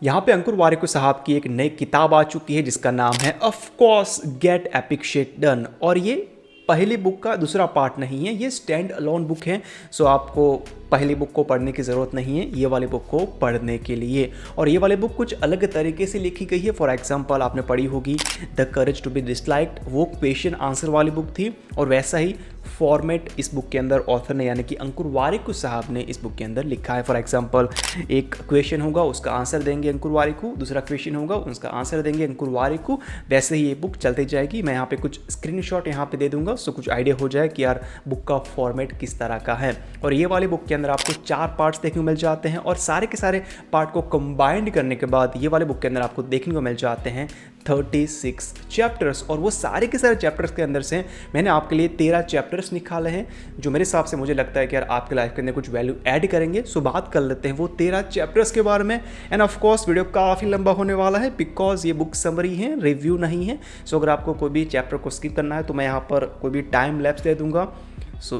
यहाँ पे अंकुर वारिको साहब की एक नई किताब आ चुकी है जिसका नाम है of course gate epic shit done. और ये पहली बुक का दूसरा पार्ट नहीं है, ये स्टैंड अलोन बुक है। सो आपको पहली बुक को पढ़ने की ज़रूरत नहीं है ये वाली बुक को पढ़ने के लिए। और ये वाली बुक कुछ अलग तरीके से लिखी गई है। फॉर एग्जांपल आपने पढ़ी होगी the courage to be disliked, वो क्वेश्चन आंसर वाली बुक थी। और वैसा ही फॉर्मेट इस बुक के अंदर ऑथर ने यानी कि अंकुर वारिको साहब ने इस बुक के अंदर लिखा है। फॉर एग्जांपल एक क्वेश्चन होगा उसका आंसर देंगे अंकुर वारिको, दूसरा क्वेश्चन होगा उसका आंसर देंगे अंकुर वारिको। वैसे ही ये बुक चलती जाएगी। मैं यहाँ पे कुछ स्क्रीनशॉट यहाँ पे दे दूंगा सो कुछ आइडिया हो जाए कि यार बुक का फॉर्मेट किस तरह का है। और ये वाली बुक के अंदर आपको 4 पार्ट्स देखने को मिल जाते हैं और सारे के सारे पार्ट को कंबाइंड करने के बाद ये वाले बुक के अंदर आपको देखने को मिल जाते हैं 36 चैप्टर्स। और वो सारे के सारे चैप्टर्स के अंदर से मैंने आपके लिए 13 चैप्टर्स निकाले हैं जो मेरे हिसाब से मुझे लगता है कि यार आपके लाइफ के अंदर कुछ वैल्यू ऐड करेंगे। सो बात कर लेते हैं वो 13 चैप्टर्स के बारे में। एंड ऑफ कोर्स वीडियो काफ़ी लंबा होने वाला है बिकॉज ये बुक समरी है, रिव्यू नहीं है। सो अगर आपको कोई भी चैप्टर को स्किप करना है तो मैं यहाँ पर कोई भी टाइम लैप्स दे दूंगा। सो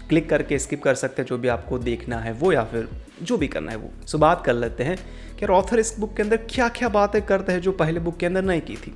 क्लिक करके स्किप कर सकते हैं जो भी आपको देखना है वो या फिर जो भी करना है वो। सो बात कर लेते हैं कि ऑथर इस बुक के अंदर क्या क्या बातें करते हैं जो पहले बुक के अंदर नहीं की थी।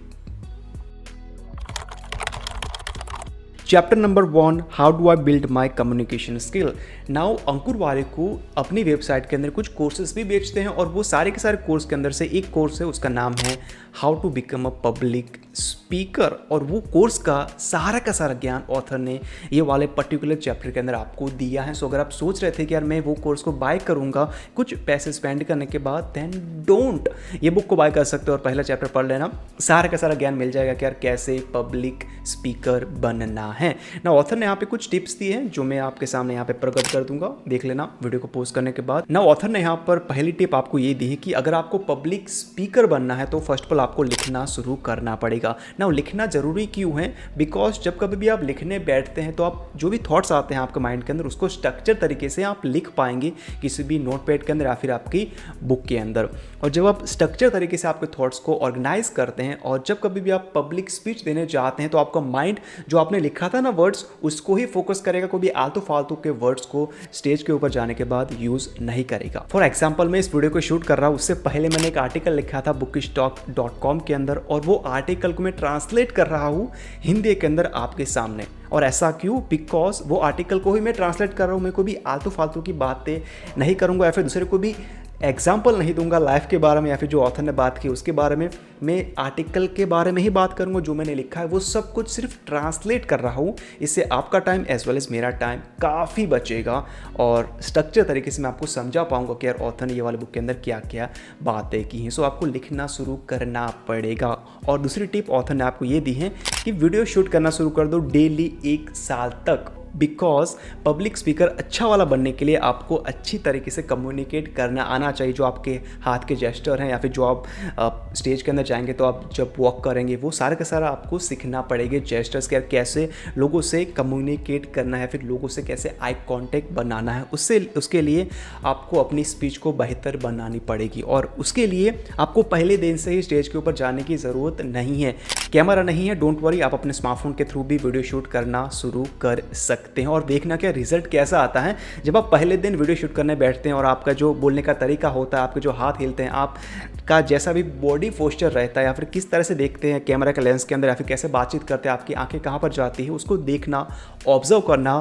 Chapter number 1, how do I build my communication skill. Now Ankur Warikoo अपनी वेबसाइट के अंदर कुछ कोर्सेज भी बेचते हैं और वो सारे के सारे कोर्स के अंदर से एक कोर्स है उसका नाम है how to become a public speaker. और वो कोर्स का सारा ज्ञान ऑथर ने ये वाले पर्टिकुलर चैप्टर के अंदर आपको दिया है। सो अगर आप सोच रहे थे कि यार मैं वो कोर्स को बाय करूँगा कुछ पैसे स्पेंड करने के बाद, देन डोंट, ये बुक को बाय कर सकते हो और पहला चैप्टर पढ़ लेना, सारा का सारा ज्ञान मिल जाएगा कि यार कैसे पब्लिक स्पीकर बनना है ना। ऑथर ने यहाँ पे कुछ टिप्स दिए हैं जो मैं आपके सामने यहाँ पे प्रकट कर दूंगा, देख लेना वीडियो को पोस्ट करने के बाद ना। ऑथर ने यहाँ पर पहली टिप आपको ये दी है कि अगर आपको पब्लिक स्पीकर बनना है तो फर्स्ट ऑफ ऑल आपको लिखना शुरू करना पड़ेगा ना। लिखना जरूरी क्यों है? बिकॉज जब कभी भी आप लिखने बैठते हैं तो आप जो भी थॉट्स आते हैं आपके माइंड के अंदर उसको स्ट्रक्चर तरीके से आप लिख पाएंगे किसी भी नोटपैड के अंदर या फिर आपकी बुक के अंदर। और जब आप स्ट्रक्चर तरीके से आपके थॉट्स को ऑर्गेनाइज करते हैं और जब कभी भी आप पब्लिक स्पीच देने जाते हैं तो आपका माइंड जो आपने लिखा था ना वर्ड्स उसको ही फोकस करेगा, कोई भी आलतू फालतू के वर्ड्स को स्टेज के ऊपर जाने के बाद यूज नहीं करेगा। फॉर एग्जाम्पल मैं इस वीडियो को शूट कर रहा हूँ उससे पहले मैंने एक आर्टिकल लिखा था bookistalk.com के अंदर और वो आर्टिकल को मैं ट्रांसलेट कर रहा हूँ हिंदी के अंदर आपके सामने। और ऐसा क्यों? बिकॉज वो आर्टिकल को ही मैं ट्रांसलेट कर रहा हूँ, मैं कोई भी आलतू फालतू की बातें नहीं करूँगा या फिर दूसरे को भी एग्जाम्पल नहीं दूंगा लाइफ के बारे में या फिर जो ऑथर ने बात की उसके बारे में। मैं आर्टिकल के बारे में ही बात करूंगा, जो मैंने लिखा है वो सब कुछ सिर्फ ट्रांसलेट कर रहा हूँ। इससे आपका टाइम एज वेल एज मेरा टाइम काफ़ी बचेगा और स्ट्रक्चर तरीके से मैं आपको समझा पाऊंगा कि यार ऑथर ने ये वाले बुक के अंदर क्या क्या बातें की हैं। सो आपको लिखना शुरू करना पड़ेगा। और दूसरी टिप ऑथर ने आपको ये दी है कि वीडियो शूट करना शुरू कर दो डेली 1 साल तक। बिकॉज पब्लिक स्पीकर अच्छा वाला बनने के लिए आपको अच्छी तरीके से कम्युनिकेट करना आना चाहिए। जो आपके हाथ के जेस्चर हैं या फिर जो आप स्टेज के अंदर जाएंगे तो आप जब वॉक करेंगे वो सारा का सारा आपको सीखना पड़ेगा। जेस्चर्स कैसे लोगों से कम्युनिकेट करना है, फिर लोगों से कैसे आई कांटेक्ट बनाना है, उसके लिए आपको अपनी स्पीच को बेहतर बनानी पड़ेगी। और उसके लिए आपको पहले दिन से ही स्टेज के ऊपर जाने की ज़रूरत नहीं है। कैमरा नहीं है, डोंट वरी, आप अपने स्मार्टफोन के थ्रू भी वीडियो शूट करना शुरू कर सकते हैं। और देखना क्या रिजल्ट कैसा आता है जब आप पहले दिन वीडियो शूट करने बैठते हैं और आपका जो बोलने का तरीका होता है, आपके जो हाथ हिलते हैं, आपका जैसा भी बॉडी पोस्चर रहता है या फिर किस तरह से देखते हैं कैमरा के लेंस के अंदर या फिर कैसे बातचीत करते हैं, आपकी आंखें कहाँ पर जाती है, उसको देखना, ऑब्जर्व करना।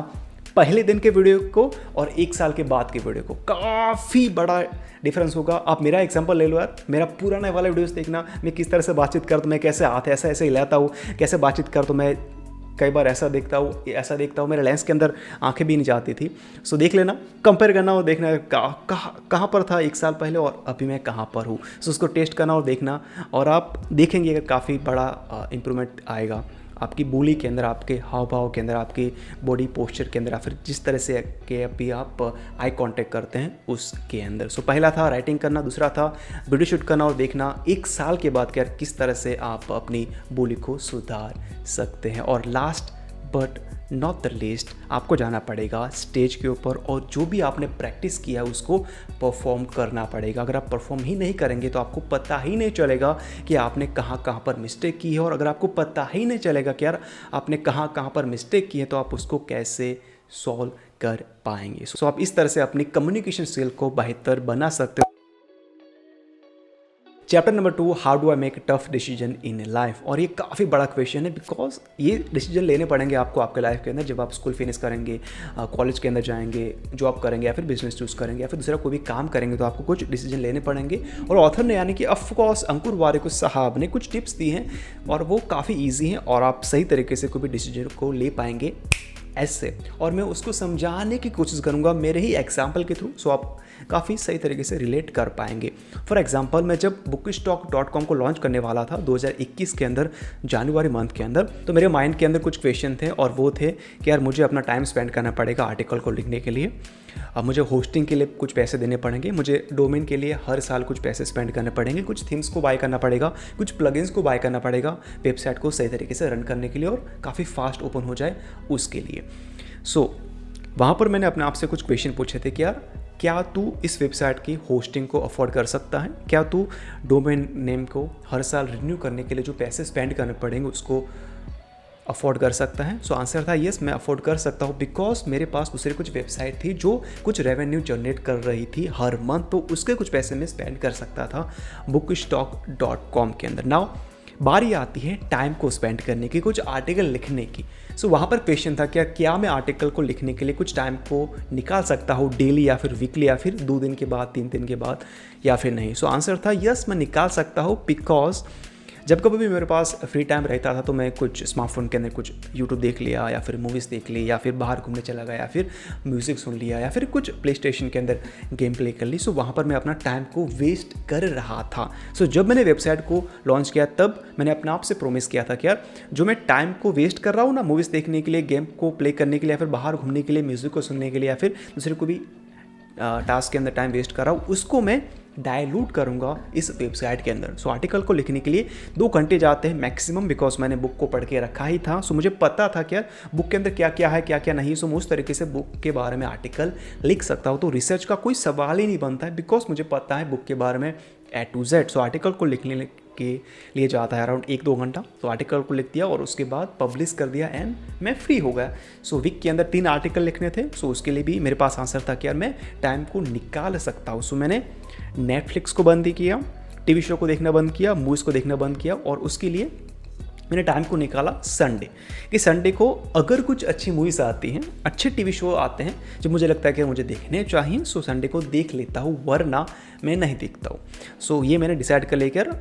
पहले दिन के वीडियो को और 1 साल के बाद के वीडियो को काफ़ी बड़ा डिफरेंस होगा। आप मेरा एग्जांपल ले लो यार, मेरा पुराना वाला वीडियोस देखना, मैं किस तरह से बातचीत करता हूँ, मैं कैसे हाथ ऐसे हिलाता हूँ, कैसे बातचीत करता हूँ, मैं कई बार ऐसा देखता हूँ मेरे लेंस के अंदर आंखें भी नहीं जाती थी। सो देख लेना, कंपेयर करना और देखना कहाँ पर था 1 साल पहले और अभी मैं कहाँ पर हूँ। सो उसको टेस्ट करना और देखना और आप देखेंगे कि काफ़ी बड़ा इम्प्रूवमेंट आएगा आपकी बोली के अंदर, आपके हाव भाव के अंदर, आपकी बॉडी पोस्चर के अंदर या फिर जिस तरह से के अभी आप आई कांटेक्ट करते हैं उसके अंदर। सो पहला था राइटिंग करना, दूसरा था वीडियो शूट करना और देखना 1 साल के बाद क्या किस तरह से आप अपनी बोली को सुधार सकते हैं। और last but not the least आपको जाना पड़ेगा स्टेज के ऊपर और जो भी आपने प्रैक्टिस किया है उसको परफॉर्म करना पड़ेगा। अगर आप परफॉर्म ही नहीं करेंगे तो आपको पता ही नहीं चलेगा कि आपने कहाँ पर मिस्टेक की है। और अगर आपको पता ही नहीं चलेगा कि यार आपने कहाँ पर मिस्टेक की है तो आप उसको कैसे सॉल्व कर पाएंगे। सो आप इस तरह से अपनी कम्युनिकेशन स्किल को बेहतर बना सकते हो। Chapter number 2, how do I make tough decision in life. और ये काफ़ी बड़ा क्वेश्चन है, बिकॉज ये डिसीजन लेने पड़ेंगे आपको आपके लाइफ के अंदर, जब आप स्कूल फिनिश करेंगे, कॉलेज के अंदर जाएंगे, जॉब करेंगे या फिर बिजनेस चूज़ करेंगे या फिर दूसरा कोई भी काम करेंगे, तो आपको कुछ डिसीजन लेने पड़ेंगे। और ऑथर ने यानी कि ऑफकोर्स अंकुर वारिको साहब ने कुछ टिप्स दी हैं और वो काफ़ी ईजी हैं और आप सही तरीके से कोई भी डिसीजन को ले पाएंगे ऐसे। और मैं उसको समझाने की कोशिश करूँगा मेरे ही एग्जाम्पल के थ्रू, सो आप काफ़ी सही तरीके से रिलेट कर पाएंगे। फॉर एग्जांपल, मैं जब bookstock.com को लॉन्च करने वाला था 2021 के अंदर, जनवरी मंथ के अंदर, तो मेरे माइंड के अंदर कुछ क्वेश्चन थे और वो थे कि यार मुझे अपना टाइम स्पेंड करना पड़ेगा आर्टिकल को लिखने के लिए, अब मुझे होस्टिंग के लिए कुछ पैसे देने पड़ेंगे, मुझे डोमेन के लिए हर साल कुछ पैसे स्पेंड करने पड़ेंगे, कुछ थीम्स को बाय करना पड़ेगा, कुछ प्लगइन्स को बाय करना पड़ेगा वेबसाइट को सही तरीके से रन करने के लिए और काफ़ी फास्ट ओपन हो जाए उसके लिए। सो वहाँ पर मैंने अपने आप से कुछ क्वेश्चन पूछे थे कि यार क्या तू इस वेबसाइट की होस्टिंग को अफोर्ड कर सकता है, क्या तू डोमेन नेम को हर साल रिन्यू करने के लिए जो पैसे स्पेंड करने पड़ेंगे उसको अफोर्ड कर सकता है। सो आंसर था यस, मैं अफोर्ड कर सकता हूँ, बिकॉज मेरे पास दूसरी कुछ वेबसाइट थी जो कुछ रेवेन्यू जनरेट कर रही थी हर मंथ, तो उसके कुछ पैसे मैं स्पेंड कर सकता था bookstock.com के अंदर। नाउ बारी आती है टाइम को स्पेंड करने की, कुछ आर्टिकल लिखने की। सो वहाँ पर क्वेश्चन था क्या मैं आर्टिकल को लिखने के लिए कुछ टाइम को निकाल सकता हूँ, डेली या फिर वीकली या फिर 2 दिन के बाद, 3 दिन के बाद, या फिर नहीं। सो आंसर था यस, मैं निकाल सकता हूँ, बिकॉज जब कभी भी मेरे पास फ्री टाइम रहता था तो मैं कुछ स्मार्टफोन के अंदर कुछ यूट्यूब देख लिया या फिर मूवीज़ देख ली या फिर बाहर घूमने चला गया या फिर म्यूज़िक सुन लिया या फिर कुछ प्ले स्टेशन के अंदर गेम प्ले कर ली। सो वहाँ पर मैं अपना टाइम को वेस्ट कर रहा था। सो जब मैंने वेबसाइट को लॉन्च किया तब मैंने अपने आप से प्रोमिस किया था कि यार जो मैं टाइम को वेस्ट कर रहा हूँ ना, मूवीज़ देखने के लिए, गेम को प्ले करने के लिए या फिर बाहर घूमने के लिए, म्यूज़िक को सुनने के लिए या फिर दूसरे को भी टास्क के अंदर टाइम वेस्ट कर रहा हूँ, उसको मैं डायलूट करूँगा इस वेबसाइट के अंदर। सो आर्टिकल को लिखने के लिए 2 घंटे जाते हैं मैक्सिमम, बिकॉज मैंने बुक को पढ़ के रखा ही था। सो मुझे पता था कि यार बुक के अंदर क्या क्या है, क्या क्या नहीं। सो मैं उस तरीके से बुक के बारे में आर्टिकल लिख सकता हूँ, तो रिसर्च का कोई सवाल ही नहीं बनता है, बिकॉज मुझे पता है बुक के बारे में A to Z। So article को लिखने के लिए जाता है अराउंड 1-2 घंटा। तो आर्टिकल को लिख दिया और उसके बाद पब्लिश कर दिया एंड मैं फ्री हो गया। सो वीक के अंदर 3 आर्टिकल लिखने थे। सो उसके लिए भी मेरे पास आंसर था कि यार मैं टाइम को निकाल सकता हूँ। सो मैंने नेटफ्लिक्स को बंद किया, टीवी शो को देखना बंद किया, मूवीज़ को देखना बंद किया और उसके लिए मैंने टाइम को निकाला संडे, कि संडे को अगर कुछ अच्छी मूवीज़ आती हैं, अच्छे टीवी शो आते हैं जो मुझे लगता है कि मुझे देखने चाहिए, सो संडे को देख लेता हूँ, वरना मैं नहीं देखता हूँ। सो ये मैंने डिसाइड कर लेकर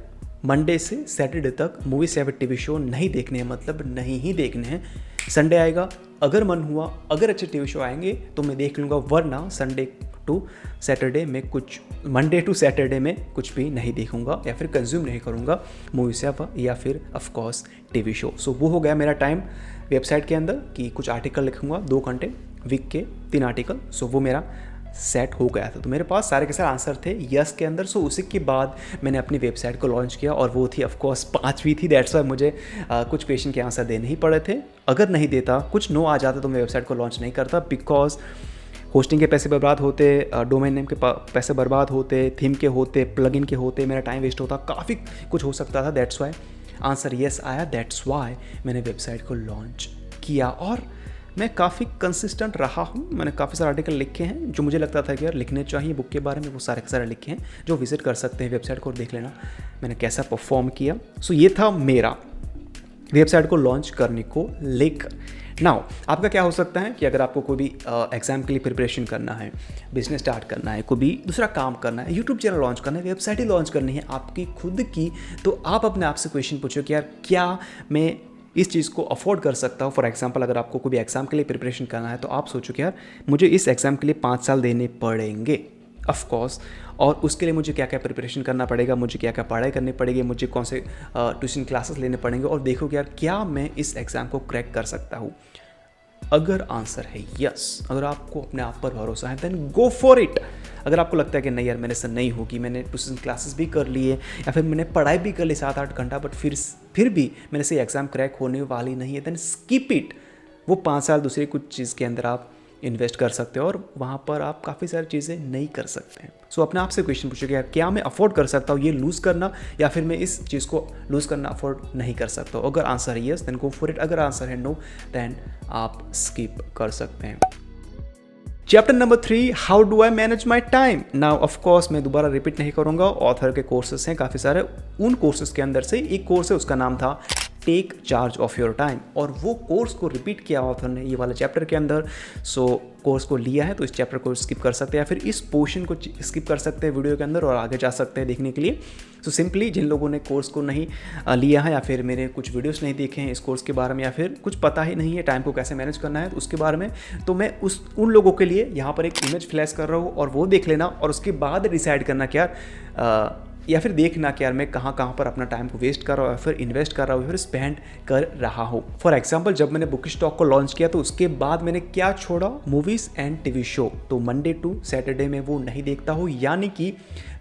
मंडे से सैटरडे तक मूवीज़ या फिर टीवी शो नहीं देखने हैं, मतलब नहीं ही देखने हैं। संडे आएगा, अगर मन हुआ, अगर अच्छे टीवी शो आएंगे तो मैं देख लूँगा, वरना संडे टू सैटरडे में कुछ, मंडे टू सैटरडे में कुछ भी नहीं देखूंगा या फिर कंज्यूम नहीं करूंगा मूवीज़ या फिर ऑफकोर्स टीवी शो। सो वो हो गया मेरा टाइम वेबसाइट के अंदर कि कुछ आर्टिकल लिखूंगा 2 घंटे, वीक के 3 आर्टिकल। सो वो मेरा सेट हो गया था। तो मेरे पास सारे के सारे आंसर थे यस के अंदर। सो उसी के बाद मैंने अपनी वेबसाइट को लॉन्च किया और वो थी ऑफकोर्स 5वीं थी। दैट्स वाई मुझे कुछ क्वेश्चन के आंसर देने ही पड़े थे। अगर नहीं देता, कुछ नो आ जाता तो मैं वेबसाइट को लॉन्च नहीं करता, बिकॉज होस्टिंग के पैसे बर्बाद होते, डोमेन नेम के पैसे बर्बाद होते, थीम के होते, प्लगइन के होते, मेरा टाइम वेस्ट होता, काफ़ी कुछ हो सकता था। दैट्स वाई आंसर यस आया। दैट्स वाई मैंने वेबसाइट को लॉन्च किया और मैं काफ़ी कंसिस्टेंट रहा हूँ। मैंने काफ़ी सारे आर्टिकल लिखे हैं जो मुझे लगता था कि यार लिखने चाहिए बुक के बारे में, वो सारे के सारे लिखे हैं जो विजिट कर सकते हैं वेबसाइट को, देख लेना मैंने कैसा परफॉर्म किया। सो ये था मेरा वेबसाइट को लॉन्च करने को लेकर। नाउ आपका क्या हो सकता है कि अगर आपको कोई भी एग्जाम के लिए प्रिपरेशन करना है, बिजनेस स्टार्ट करना है, कोई भी दूसरा काम करना है, यूट्यूब चैनल लॉन्च करना है, वेबसाइट ही लॉन्च करनी है आपकी खुद की, तो आप अपने आप से क्वेश्चन पूछो कि यार क्या मैं इस चीज़ को अफोर्ड कर सकता हूँ। फॉर एग्जांपल अगर आपको कोई भी एग्जाम के लिए प्रिपरेशन करना है तो आप सोचो कि यार मुझे इस एग्ज़ाम के लिए 5 साल देने पड़ेंगे ऑफ कोर्स, और उसके लिए मुझे क्या क्या प्रिपरेशन करना पड़ेगा, मुझे क्या क्या पढ़ाई करनी पड़ेगी, मुझे कौन से ट्यूशन क्लासेस लेने पड़ेंगे, और देखो कि यार क्या मैं इस एग्ज़ाम को क्रैक कर सकता हूँ। अगर आंसर है यस, अगर आपको अपने आप पर भरोसा है, देन गो फॉर इट। अगर आपको लगता है कि नहीं यार मेरे से नहीं होगी, मैंने ट्यूशन क्लासेस भी कर लिए या फिर मैंने पढ़ाई भी कर ली 7-8 घंटा, बट फिर भी मेरे से एग्ज़ाम क्रैक होने वाली नहीं है, देन स्किप इट। वो 5 साल दूसरी कुछ चीज़ के अंदर आप इन्वेस्ट कर सकते हो और वहाँ पर आप काफ़ी सारी चीज़ें नहीं कर सकते हैं। सो अपने आप से क्वेश्चन पूछो कि यार क्या मैं अफोर्ड कर सकता हूँ ये लूज़ करना, या फिर मैं इस चीज़ को लूज़ करना अफोर्ड नहीं कर सकता हूँ। अगर आंसर है yes then go for it, अगर आंसर है नो देन आप स्किप कर सकते हैं। Chapter number 3, how do I manage my time. Now of course मैं दोबारा रिपीट नहीं करूंगा, ऑथर के कोर्सेस हैं काफ़ी सारे। उन कोर्सेस के अंदर से एक कोर्स है, उसका नाम था take charge of your time, और वो कोर्स को रिपीट किया ऑथर ने ये वाला चैप्टर के अंदर। सो कोर्स को लिया है तो इस चैप्टर को स्किप कर सकते हैं, या फिर इस पोर्शन को स्किप कर सकते हैं वीडियो के अंदर और आगे जा सकते हैं देखने के लिए। सो सिंपली जिन लोगों ने कोर्स को नहीं लिया है, या फिर मेरे कुछ वीडियोस नहीं देखे हैं इस कोर्स के बारे में, या फिर कुछ पता ही नहीं है टाइम को कैसे मैनेज करना है तो उसके बारे में, तो मैं उन लोगों के लिए यहाँ पर एक इमेज फ्लैश कर रहा हूँ, और वो देख लेना और उसके बाद डिसाइड करना कि यार या फिर देखना कि यार मैं कहाँ पर अपना टाइम को वेस्ट कर रहा हूँ, या फिर इन्वेस्ट कर रहा हूँ, या फिर स्पेंड कर रहा हूँ। फॉर एग्जांपल जब मैंने बुक स्टॉक को लॉन्च किया तो उसके बाद मैंने क्या छोड़ा, मूवीज़ एंड टीवी शो। तो मंडे टू सैटरडे में वो नहीं देखता हूँ, यानी कि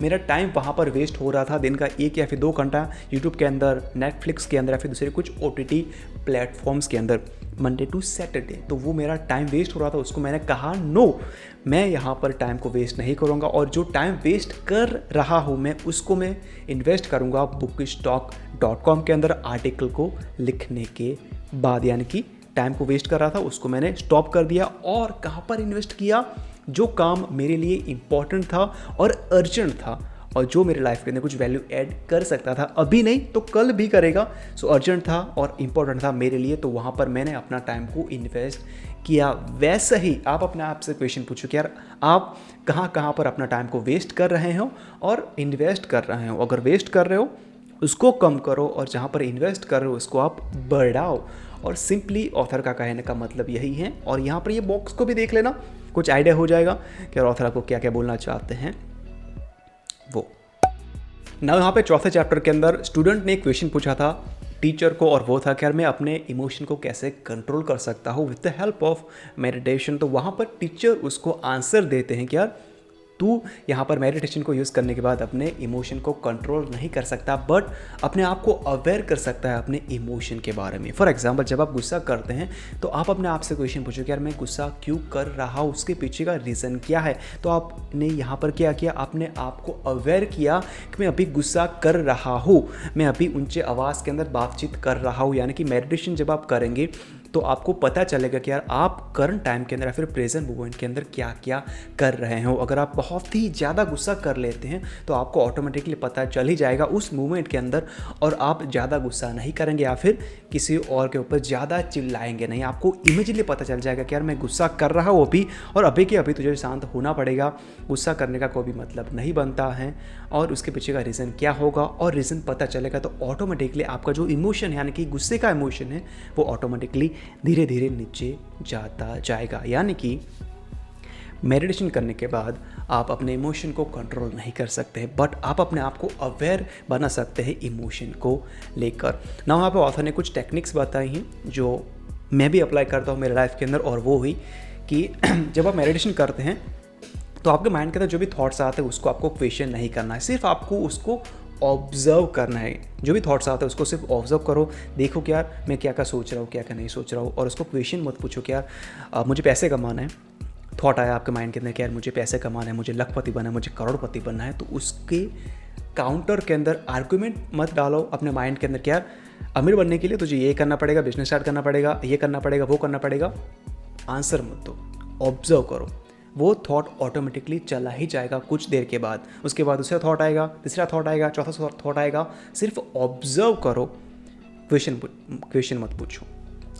मेरा टाइम वहाँ पर वेस्ट हो रहा था दिन का 1 या फिर 2 घंटा यूट्यूब के अंदर, नेटफ्लिक्स के अंदर, या फिर दूसरे कुछ OTT प्लेटफॉर्म्स के अंदर मंडे टू सैटरडे। तो वो मेरा टाइम वेस्ट हो रहा था, उसको मैंने कहा नो, मैं यहाँ पर टाइम को वेस्ट नहीं करूँगा, और जो टाइम वेस्ट कर रहा हूँ मैं उसको मैं इन्वेस्ट करूँगा bookstock.com के अंदर आर्टिकल को लिखने के बाद। यानी कि टाइम को वेस्ट कर रहा था उसको मैंने स्टॉप कर दिया, और कहाँ पर इन्वेस्ट किया, जो काम मेरे लिए इम्पॉर्टेंट था और अर्जेंट था, और जो मेरे लाइफ के अंदर कुछ वैल्यू ऐड कर सकता था, अभी नहीं तो कल भी करेगा। सो अर्जेंट था और इम्पोर्टेंट था मेरे लिए, तो वहाँ पर मैंने अपना टाइम को इन्वेस्ट किया। वैसे ही आप अपने आप से क्वेश्चन पूछो कि यार आप कहाँ पर अपना टाइम को वेस्ट कर रहे हो और इन्वेस्ट कर रहे हो। अगर वेस्ट कर रहे हो उसको कम करो, और जहाँ पर इन्वेस्ट कर रहे हो उसको आप बढ़ाओ। और सिंपली ऑथर का कहने का मतलब यही है। और यहाँ पर ये बॉक्स को भी देख लेना, कुछ आइडिया हो जाएगा कि ऑथर आपको क्या क्या बोलना चाहते हैं वो। ना यहाँ पे चौथे चैप्टर के अंदर स्टूडेंट ने एक क्वेश्चन पूछा था टीचर को, और वो था कि यार मैं अपने इमोशन को कैसे कंट्रोल कर सकता हूँ with the help of meditation. तो वहाँ पर टीचर उसको आंसर देते हैं कि यार तू यहाँ पर मेडिटेशन को यूज़ करने के बाद अपने इमोशन को कंट्रोल नहीं कर सकता, बट अपने आप को अवेयर कर सकता है अपने इमोशन के बारे में। फॉर एग्जांपल जब आप गुस्सा करते हैं तो आप अपने आप से क्वेश्चन पूछो कि यार मैं गुस्सा क्यों कर रहा हूँ, उसके पीछे का रीज़न क्या है। तो आपने यहाँ पर क्या किया, आपने आप को अवेयर किया कि मैं अभी गुस्सा कर रहा हूँ, मैं अभी ऊंचे आवाज़ के अंदर बातचीत कर रहा हूँ। यानी कि मेडिटेशन जब आप करेंगे तो आपको पता चलेगा कि यार आप करंट टाइम के अंदर या फिर प्रेजेंट मोमेंट के अंदर क्या क्या कर रहे हो। अगर आप बहुत ही ज़्यादा गुस्सा कर लेते हैं तो आपको ऑटोमेटिकली पता चल ही जाएगा उस मोमेंट के अंदर, और आप ज़्यादा गुस्सा नहीं करेंगे या फिर किसी और के ऊपर ज़्यादा चिल्लाएंगे नहीं। आपको इमीडिएटली पता चल जाएगा कि यार मैं गुस्सा कर रहा हूँ अभी, और अभी के अभी तुझे शांत होना पड़ेगा। गुस्सा करने का कोई भी मतलब नहीं बनता है, और उसके पीछे का रीज़न क्या होगा, और रीज़न पता चलेगा तो ऑटोमेटिकली आपका जो इमोशन यानी कि गुस्से का इमोशन है वो ऑटोमेटिकली धीरे धीरे नीचे जाता जाएगा। यानी कि मेडिटेशन करने के बाद आप अपने इमोशन को कंट्रोल नहीं कर सकते, बट आप अपने आप को अवेयर बना सकते हैं इमोशन को लेकर। ना वहाँ पे ऑथर ने कुछ टेक्निक्स बताई हैं जो मैं भी अप्लाई करता हूँ मेरे लाइफ के अंदर, और वो हुई कि जब आप मेडिटेशन करते हैं तो आपके माइंड के अंदर जो भी थॉट्स आते हैं उसको आपको क्वेश्चन नहीं करना है, सिर्फ आपको उसको ऑब्जर्व करना है। जो भी थॉट्स आते हैं उसको सिर्फ ऑब्जर्व करो, देखो कि यार मैं क्या क्या सोच रहा हूँ, क्या क्या नहीं सोच रहा हूँ, और उसको क्वेश्चन मत पूछो कि यार मुझे पैसे कमाना है। थॉट आया आपके माइंड के अंदर कि यार मुझे पैसे कमाना है, मुझे लखपति बनना है, मुझे करोड़पति बनना है, तो उसके काउंटर के अंदर आर्गूमेंट मत डालो अपने माइंड के अंदर कि यार अमीर बनने के लिए तुझे ये करना पड़ेगा, बिजनेस स्टार्ट करना पड़ेगा, ये करना पड़ेगा, वो करना पड़ेगा। आंसर मत दो, ऑब्जर्व करो। वो थॉट ऑटोमेटिकली चला ही जाएगा कुछ देर के बाद। उसके बाद दूसरा थॉट आएगा, तीसरा थॉट आएगा, चौथा थॉट आएगा। सिर्फ ऑब्जर्व करो, क्वेश्चन मत पूछो।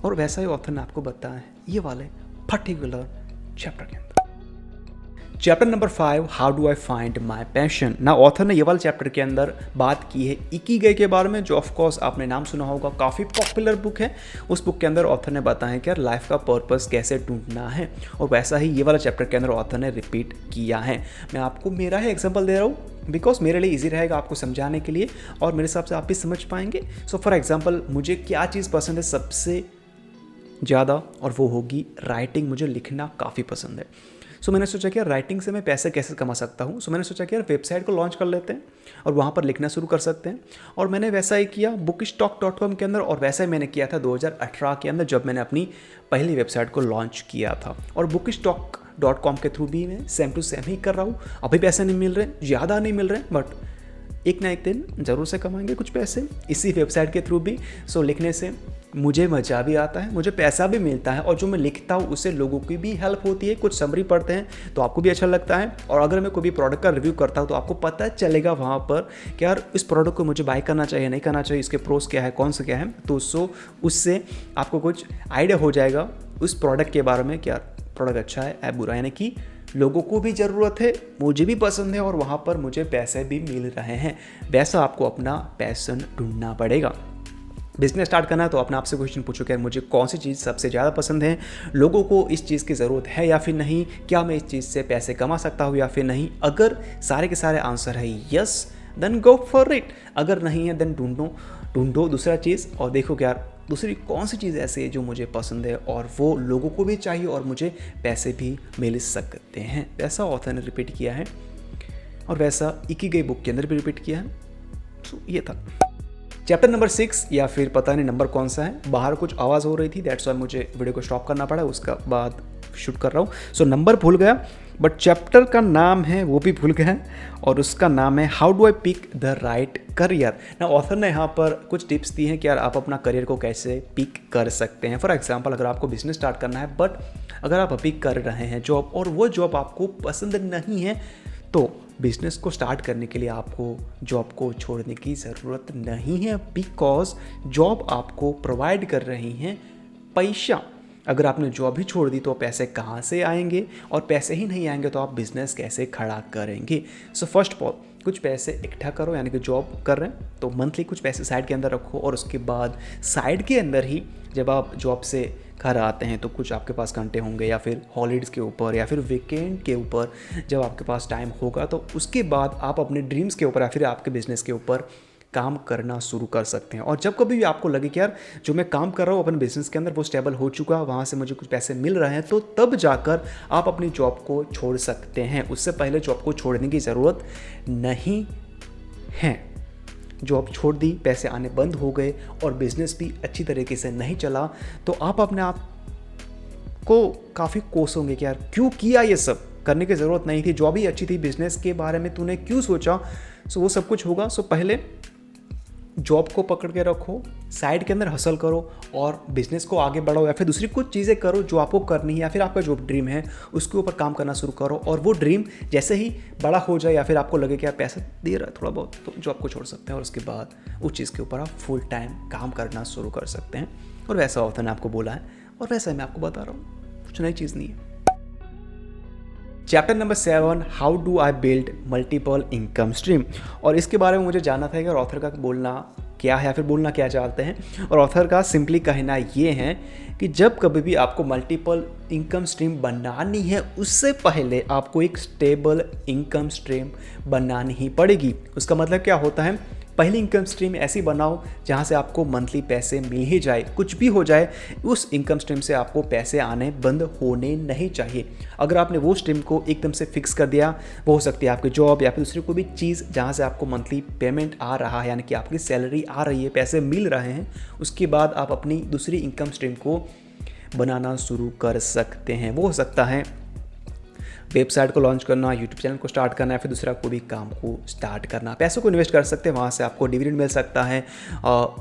और वैसा ही ऑथर ने आपको बताया है ये वाले पर्टिकुलर चैप्टर के अंदर। Chapter number 5, how do I find my passion. ना ऑथर ने ये वाले चैप्टर के अंदर बात की है इकिगाई के बारे में, जो ऑफकोर्स आपने नाम सुना होगा, काफ़ी पॉपुलर बुक है। उस बुक के अंदर ऑथर ने बताया कि यार लाइफ का पर्पस कैसे ढूंढना है, और वैसा ही ये वाला चैप्टर के अंदर ऑथर ने रिपीट किया है। मैं आपको मेरा ही एग्जाम्पल दे रहा हूँ बिकॉज मेरे लिए ईजी रहेगा आपको समझाने के लिए, और मेरे हिसाब से आप भी समझ पाएंगे। सो फॉर एग्जाम्पल मुझे क्या चीज़ पसंद है सबसे ज़्यादा, और वो होगी राइटिंग। मुझे लिखना काफ़ी पसंद है। सो मैंने सोचा कि यार राइटिंग से मैं पैसे कैसे कमा सकता हूँ। सो मैंने सोचा कि यार वेबसाइट को लॉन्च कर लेते हैं और वहाँ पर लिखना शुरू कर सकते हैं। और मैंने वैसा ही किया bookstock.com के अंदर, और वैसा ही मैंने किया था 2018 के अंदर जब मैंने अपनी पहली वेबसाइट को लॉन्च किया था। और bookstock.com के थ्रू भी मैं सेम टू सेम ही कर रहा हूँ। अभी पैसे नहीं मिल रहे, ज़्यादा नहीं मिल रहे, बट एक ना एक दिन ज़रूर से कमाएंगे कुछ पैसे इसी वेबसाइट के थ्रू भी। सो लिखने से मुझे मज़ा भी आता है, मुझे पैसा भी मिलता है और जो मैं लिखता हूँ उससे लोगों की भी हेल्प होती है। कुछ समरी पढ़ते हैं तो आपको भी अच्छा लगता है, और अगर मैं कोई भी प्रोडक्ट का रिव्यू करता हूँ तो आपको पता चलेगा वहाँ पर कि यार इस प्रोडक्ट को मुझे बाय करना चाहिए, नहीं करना चाहिए, इसके प्रोस क्या है, कौन सा क्या है। तो उससे आपको कुछ आइडिया हो जाएगा उस प्रोडक्ट के बारे में कि यार प्रोडक्ट अच्छा है बुरा है, यानी कि लोगों को भी ज़रूरत है, मुझे भी पसंद है और वहाँ पर मुझे पैसे भी मिल रहे हैं। वैसा आपको अपना पैशन ढूंढना पड़ेगा। बिजनेस स्टार्ट करना है तो अपने आप से क्वेश्चन पूछो कि मुझे कौन सी चीज़ सबसे ज़्यादा पसंद है, लोगों को इस चीज़ की ज़रूरत है या फिर नहीं, क्या मैं इस चीज़ से पैसे कमा सकता हूँ या फिर नहीं। अगर सारे के सारे आंसर है yes, then go for it. अगर नहीं है देन ढूंढो दूसरा चीज़ और देखो कि यार दूसरी कौन सी चीज़ ऐसी है जो मुझे पसंद है और वो लोगों को भी चाहिए और मुझे पैसे भी मिल सकते हैं। वैसा ऑथर ने रिपीट किया है और वैसा इकिगाई बुक के अंदर भी रिपीट किया है। तो ये था चैप्टर नंबर 6 या फिर पता नहीं नंबर कौन सा है। बाहर कुछ आवाज़ हो रही थी, दैट्स वाई मुझे वीडियो को स्टॉप करना पड़ा, उसका बाद शूट कर रहा हूँ। सो नंबर भूल गया बट चैप्टर का नाम है वो भी भूल गया और उसका नाम है how do I pick the right career. ना ऑथर ने यहाँ पर कुछ टिप्स दी हैं कि यार आप अपना करियर को कैसे पिक कर सकते हैं। फॉर एग्जांपल अगर आपको बिजनेस स्टार्ट करना है बट अगर आप पिक कर रहे हैं जॉब और वो जॉब आपको पसंद नहीं है तो बिजनेस को स्टार्ट करने के लिए आपको जॉब को छोड़ने की ज़रूरत नहीं है, बिकॉज जॉब आपको प्रोवाइड कर रही हैं पैसा। अगर आपने जॉब ही छोड़ दी तो पैसे कहाँ से आएंगे, और पैसे ही नहीं आएंगे तो आप बिजनेस कैसे खड़ा करेंगे। सो फर्स्ट ऑफ ऑल कुछ पैसे इकट्ठा करो, यानी कि जॉब कर रहे हैं तो मंथली कुछ पैसे साइड के अंदर रखो, और उसके बाद साइड के अंदर ही जब आप जॉब से घर आते हैं तो कुछ आपके पास घंटे होंगे या फिर हॉलीडेज़ के ऊपर या फिर वीकेंड के ऊपर जब आपके पास टाइम होगा तो उसके बाद आप अपने ड्रीम्स के ऊपर या फिर आपके बिजनेस के ऊपर काम करना शुरू कर सकते हैं। और जब कभी भी आपको लगे कि यार जो मैं काम कर रहा हूँ अपने बिजनेस के अंदर वो स्टेबल हो चुका, वहाँ से मुझे कुछ पैसे मिल रहे हैं, तो तब जाकर आप अपनी जॉब को छोड़ सकते हैं। उससे पहले जॉब को छोड़ने की ज़रूरत नहीं है। जॉब छोड़ दी, पैसे आने बंद हो गए और बिजनेस भी अच्छी तरीके से नहीं चला तो आप अपने आप को काफ़ी कोसोगे कि यार क्यों किया, ये सब करने की ज़रूरत नहीं थी, जॉब ही अच्छी थी, बिजनेस के बारे में तूने क्यों सोचा। सो वो सब कुछ होगा। सो पहले जॉब को पकड़ के रखो, साइड के अंदर हसल करो और बिजनेस को आगे बढ़ाओ या फिर दूसरी कुछ चीज़ें करो जो आपको करनी है, या फिर आपका जो ड्रीम है उसके ऊपर काम करना शुरू करो। और वो ड्रीम जैसे ही बड़ा हो जाए या फिर आपको लगे कि आप पैसा दे रहा है थोड़ा बहुत, तो जॉब को छोड़ सकते हैं और उसके बाद उस चीज़ के ऊपर आप फुल टाइम काम करना शुरू कर सकते हैं। और वैसा ऑथर ने आपको बोला है और वैसा मैं आपको बता रहा हूँ, कुछ नई चीज़ नहीं है। Chapter number 7 how do I build multiple income stream. और इसके बारे में मुझे जानना था कि ऑथर का बोलना क्या है या फिर बोलना क्या चाहते हैं। और ऑथर का सिंपली कहना ये है कि जब कभी भी आपको मल्टीपल इनकम स्ट्रीम बनानी है उससे पहले आपको एक स्टेबल इनकम स्ट्रीम बनानी ही पड़ेगी। उसका मतलब क्या होता है, पहली इनकम स्ट्रीम ऐसी बनाओ जहाँ से आपको मंथली पैसे मिल ही जाए, कुछ भी हो जाए उस इनकम स्ट्रीम से आपको पैसे आने बंद होने नहीं चाहिए। अगर आपने वो स्ट्रीम को एकदम से फिक्स कर दिया, वो हो सकती है आपकी जॉब या फिर दूसरी कोई भी चीज़ जहाँ से आपको मंथली पेमेंट आ रहा है, यानी कि आपकी सैलरी आ रही है, पैसे मिल रहे हैं, उसके बाद आप अपनी दूसरी इनकम स्ट्रीम को बनाना शुरू कर सकते हैं। वो हो सकता है वेबसाइट को लॉन्च करना, यूट्यूब चैनल को स्टार्ट करना, या फिर दूसरा कोई भी काम को स्टार्ट करना। पैसों को इन्वेस्ट कर सकते हैं, वहाँ से आपको डिविडेंड मिल सकता है,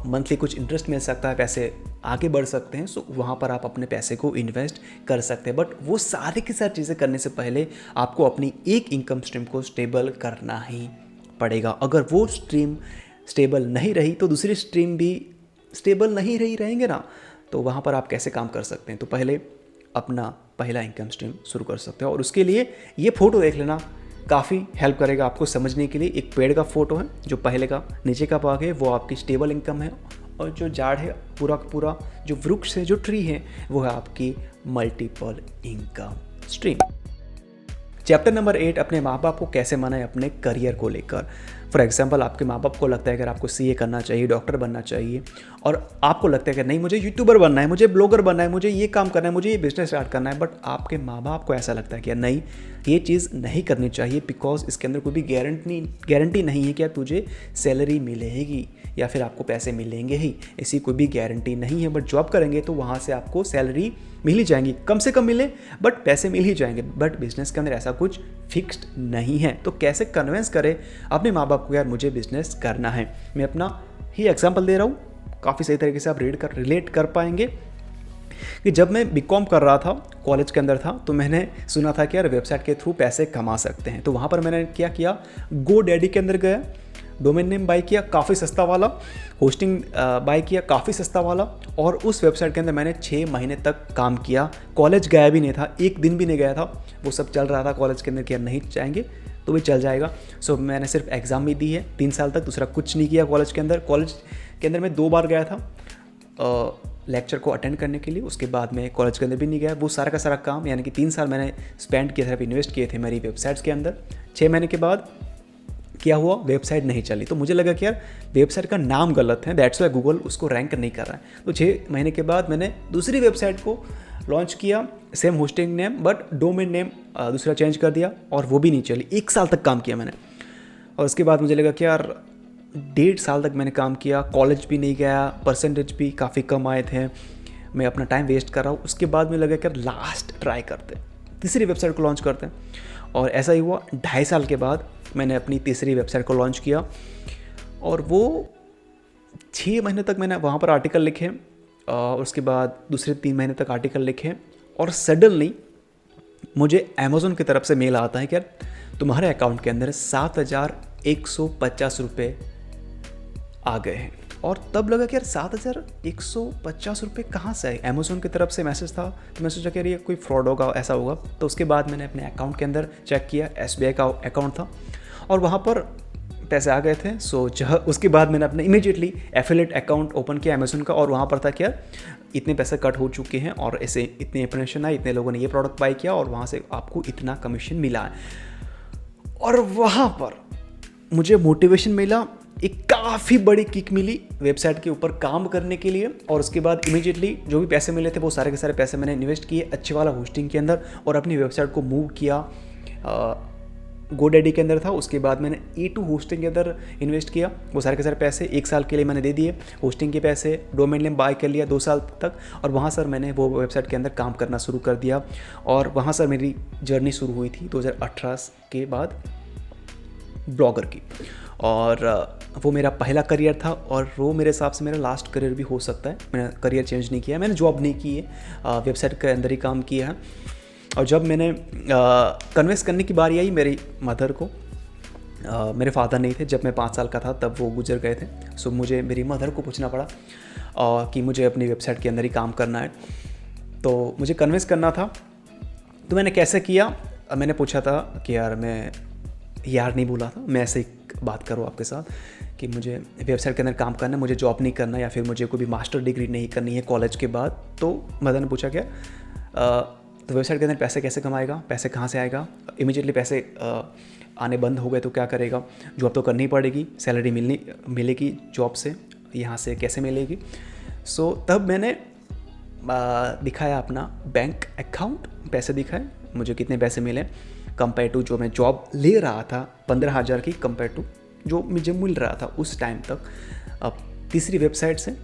मंथली कुछ इंटरेस्ट मिल सकता है, पैसे आगे बढ़ सकते हैं। सो वहाँ पर आप अपने पैसे को इन्वेस्ट कर सकते हैं। बट वो सारी की सारी चीज़ें करने से पहले आपको अपनी एक इनकम स्ट्रीम को स्टेबल करना ही पड़ेगा। अगर वो स्ट्रीम स्टेबल नहीं रही तो दूसरी स्ट्रीम भी स्टेबल नहीं रहेंगे ना, तो वहाँ पर आप कैसे काम कर सकते हैं। तो पहले अपना पहला इनकम स्ट्रीम शुरू कर सकते हो और उसके लिए ये फ़ोटो देख लेना, काफ़ी हेल्प करेगा आपको समझने के लिए। एक पेड़ का फ़ोटो है, जो पहले का नीचे का भाग है वो आपकी स्टेबल इनकम है, और जो झाड़ है पूरा का पूरा जो वृक्ष है, जो ट्री है, वो है आपकी multiple income stream. Chapter number 8 अपने माँ बाप को कैसे मनाएं अपने करियर को लेकर। फॉर एग्जांपल आपके माँ बाप को लगता है कि आपको सीए करना चाहिए, डॉक्टर बनना चाहिए, और आपको लगता है कि नहीं मुझे यूट्यूबर बनना है, मुझे ब्लॉगर बनना है, मुझे ये काम करना है, मुझे ये बिजनेस स्टार्ट करना है। बट आपके माँ बाप को ऐसा लगता है कि नहीं ये चीज़ नहीं करनी चाहिए, बिकॉज इसके अंदर कोई भी गारंटी नहीं है कि तुझे सैलरी मिलेगी या फिर आपको पैसे मिलेंगे ही, ऐसी कोई भी गारंटी नहीं है। बट जॉब करेंगे तो वहाँ से आपको सैलरी मिल ही जाएंगी, कम से कम मिले बट पैसे मिल ही जाएंगे। बट बिजनेस के अंदर ऐसा कुछ फिक्स्ड नहीं है। तो कैसे कन्विंस करें अपने माँ बाप को यार मुझे बिजनेस करना है। मैं अपना ही एग्जांपल दे रहा हूँ, काफ़ी सही तरीके से आप रिलेट कर पाएंगे कि जब मैं बीकॉम कर रहा था, कॉलेज के अंदर था, तो मैंने सुना था कि यार वेबसाइट के थ्रू पैसे कमा सकते हैं। तो वहाँ पर मैंने क्या किया, GoDaddy के अंदर गया, डोमेन नेम बाय किया काफ़ी सस्ता वाला, होस्टिंग बाय किया काफ़ी सस्ता वाला, और उस वेबसाइट के अंदर मैंने 6 महीने तक काम किया। कॉलेज गया भी नहीं था, एक दिन भी नहीं गया था, वो सब चल रहा था कॉलेज के अंदर कि नहीं जाएंगे तो भी चल जाएगा। सो मैंने सिर्फ एग्ज़ाम भी दी है 3 साल तक, दूसरा कुछ नहीं किया कॉलेज के अंदर। कॉलेज के अंदर मैं 2 बार गया था लेक्चर को अटेंड करने के लिए, उसके बाद मैं कॉलेज के अंदर भी नहीं गया। वो सारा का सारा काम यानी कि 3 साल मैंने स्पेंड किया, सिर्फ इन्वेस्ट किए थे मेरी वेबसाइट्स के अंदर। 6 महीने के बाद क्या हुआ, वेबसाइट नहीं चली। तो मुझे लगा कि यार वेबसाइट का नाम गलत है, दैट्स वाई गूगल उसको रैंक नहीं कर रहा है। तो 6 महीने के बाद मैंने दूसरी वेबसाइट को लॉन्च किया, same hosting name but domain name दूसरा चेंज कर दिया, और वो भी नहीं चली। 1 साल तक काम किया मैंने, और उसके बाद मुझे लगा कि यार 1.5 साल तक मैंने काम किया, कॉलेज भी नहीं गया, परसेंटेज भी काफ़ी कम आए थे, मैं अपना टाइम वेस्ट कर रहा हूँ। उसके बाद मुझे लगा कि यार लास्ट ट्राई करते, तीसरी वेबसाइट को लॉन्च करते हैं, और ऐसा ही हुआ। 2.5 साल के बाद मैंने अपनी तीसरी वेबसाइट को लॉन्च किया, और वो 6 महीने तक मैंने वहाँ पर आर्टिकल लिखे, और उसके बाद दूसरे 3 महीने तक आर्टिकल लिखे, और सडनली मुझे अमेज़ॉन की तरफ से मेल आता है कि यार तुम्हारे अकाउंट के अंदर 7,150 रुपये आ गए हैं। और तब लगा कि यार 7,150 रुपये कहाँ से आए, अमेज़ॉन की तरफ से मैसेज था। तो मैं सोचा कि यार ये कोई फ्रॉड होगा, ऐसा होगा। तो उसके बाद मैंने अपने अकाउंट के अंदर चेक किया, SBI का अकाउंट था, और वहाँ पर पैसे आ गए थे। सो उसके बाद मैंने अपने इमीडिएटली एफिलिएट अकाउंट ओपन किया अमेज़ॉन का, और वहाँ पर था कि यार इतने पैसे कट हो चुके हैं, और ऐसे इतनी इन्फॉर्मेशन आई, इतने लोगों ने ये प्रोडक्ट बाय किया, और वहाँ से आपको इतना कमीशन मिला है। और वहाँ पर मुझे मोटिवेशन मिला, एक काफ़ी बड़ी किक मिली वेबसाइट के ऊपर काम करने के लिए। और उसके बाद इमीडिएटली जो भी पैसे मिले थे वो सारे के सारे पैसे मैंने इन्वेस्ट किए अच्छे वाला होस्टिंग के अंदर, और अपनी वेबसाइट को मूव किया। GoDaddy के अंदर था, उसके बाद मैंने E2 होस्टिंग के अंदर इन्वेस्ट किया। वो सारे के सारे पैसे 1 साल के लिए मैंने दे दिए, होस्टिंग के पैसे, डोमेन नेम बाय कर लिया 2 साल तक, और वहाँ सर मैंने वो वेबसाइट के अंदर काम करना शुरू कर दिया। और वहाँ सर मेरी जर्नी शुरू हुई थी 2018 के बाद ब्लॉगर की, और वो मेरा पहला करियर था, और वो मेरे हिसाब से मेरा लास्ट करियर भी हो सकता है। मैंने करियर चेंज नहीं किया, मैंने जॉब नहीं की है, वेबसाइट के अंदर ही काम किया है। और जब मैंने कन्विंस करने की बारी आई मेरी मदर को, मेरे फादर नहीं थे जब मैं 5 साल का था, तब वो गुजर गए थे। सो मुझे मेरी मदर को पूछना पड़ा कि मुझे अपनी वेबसाइट के अंदर ही काम करना है, तो मुझे कन्विंस करना था। तो मैंने कैसे किया, मैंने पूछा था कि यार मैं यार नहीं बोला था, मैं ऐसे ही बात करूँ आपके साथ कि मुझे वेबसाइट के अंदर काम करना है, मुझे जॉब नहीं करना, या फिर मुझे कोई भी मास्टर डिग्री नहीं करनी है कॉलेज के बाद। तो मदर ने पूछा क्या तो वेबसाइट के अंदर पैसे कैसे कमाएगा, पैसे कहाँ से आएगा, इमीडिएटली पैसे आने बंद हो गए तो क्या करेगा, जॉब तो करनी पड़ेगी, सैलरी मिलेगी जॉब से, यहाँ से कैसे मिलेगी। सो तब मैंने दिखाया अपना बैंक अकाउंट, पैसे दिखाए मुझे कितने पैसे मिले कंपेयर टू जो मैं जॉब ले रहा था 15,000 की, कंपेयर टू जो मुझे मिल रहा था उस टाइम तक अब तीसरी वेबसाइट से।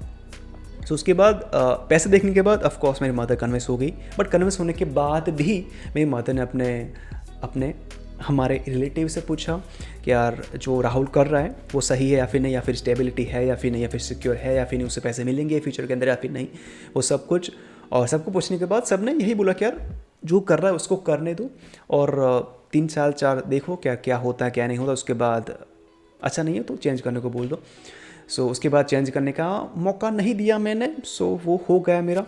सो उसके बाद पैसे देखने के बाद ऑफ कोर्स मेरी मदर कन्विंस हो गई, बट कन्विंस होने के बाद भी मेरी मदर ने अपने हमारे रिलेटिव से पूछा कि यार जो राहुल कर रहा है वो सही है या फिर नहीं, या फिर स्टेबिलिटी है या फिर नहीं, या फिर सिक्योर है या फिर नहीं, उससे पैसे मिलेंगे फ्यूचर के अंदर या फिर नहीं, वो सब कुछ। और सबको पूछने के बाद सब ने यही बोला कि यार जो कर रहा है उसको करने दो, और 3 साल 4 देखो क्या क्या होता है क्या नहीं होता, उसके बाद अच्छा नहीं है तो चेंज करने को बोल दो। सो उसके बाद चेंज करने का मौका नहीं दिया मैंने। सो वो हो गया मेरा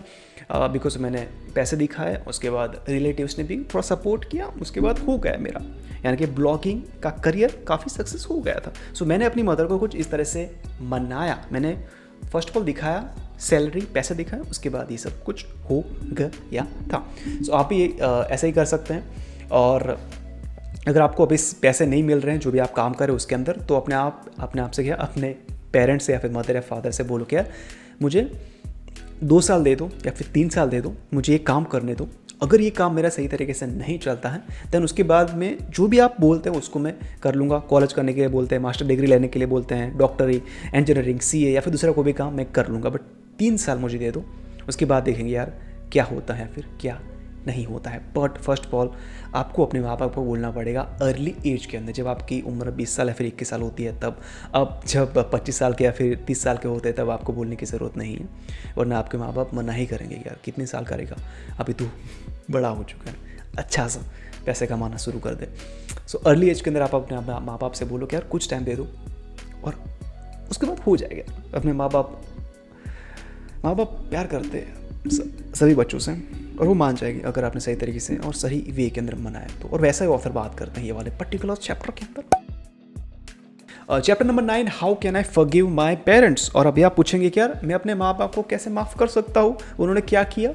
बिकॉज मैंने पैसे दिखाए, उसके बाद रिलेटिव्स ने भी थोड़ा सपोर्ट किया, उसके बाद हो गया मेरा, यानी कि ब्लॉगिंग का करियर काफ़ी सक्सेस हो गया था। सो मैंने अपनी मदर को कुछ इस तरह से मनाया, मैंने फर्स्ट ऑफ ऑल दिखाया सैलरी, पैसे दिखाए, उसके बाद ये सब कुछ हो गया था। सो आप भी ऐसा ही कर सकते हैं। और अगर आपको अभी पैसे नहीं मिल रहे हैं जो भी आप काम करें उसके अंदर, तो अपने आप से क्या, अपने पेरेंट्स से या फिर मदर या फादर से बोलो कि यार मुझे 2 साल दे दो या फिर 3 साल दे दो, मुझे ये काम करने दो। अगर ये काम मेरा सही तरीके से नहीं चलता है देन उसके बाद में जो भी आप बोलते हैं उसको मैं कर लूँगा। कॉलेज करने के लिए बोलते हैं, मास्टर डिग्री लेने के लिए बोलते हैं, डॉक्टरी, इंजीनियरिंग, CA या फिर दूसरा कोई भी काम मैं कर लूँगा, बट 3 साल मुझे दे दो, उसके बाद देखेंगे यार क्या होता है, फिर क्या नहीं होता है। बट फर्स्ट ऑफ ऑल आपको अपने माँ बाप को बोलना पड़ेगा अर्ली एज के अंदर, जब आपकी उम्र 20 साल या फिर 21 साल होती है तब। अब जब 25 साल के या फिर 30 साल के होते हैं तब आपको बोलने की ज़रूरत नहीं है, वरना आपके माँ बाप मना ही करेंगे, यार कितने साल करेगा, अभी तू बड़ा हो चुका है, अच्छा सा पैसे कमाना शुरू कर दे। सो अर्ली एज के अंदर आप अपने माँ बाप से बोलो कि यार कुछ टाइम दे दो, और उसके बाद हो जाएगा। अपने माँ बाप प्यार करते हैं सभी बच्चों से, और वो मान जाएगी अगर आपने सही तरीके से और सही वे के अंदर मनाया तो। और वैसा ही ऑथर बात करते हैं ये वाले पर्टिकुलर चैप्टर के अंदर। Chapter number 9, how can I forgive my parents. और अभी आप पूछेंगे कि यार मैं अपने माँ बाप को कैसे माफ़ कर सकता हूँ, उन्होंने क्या किया।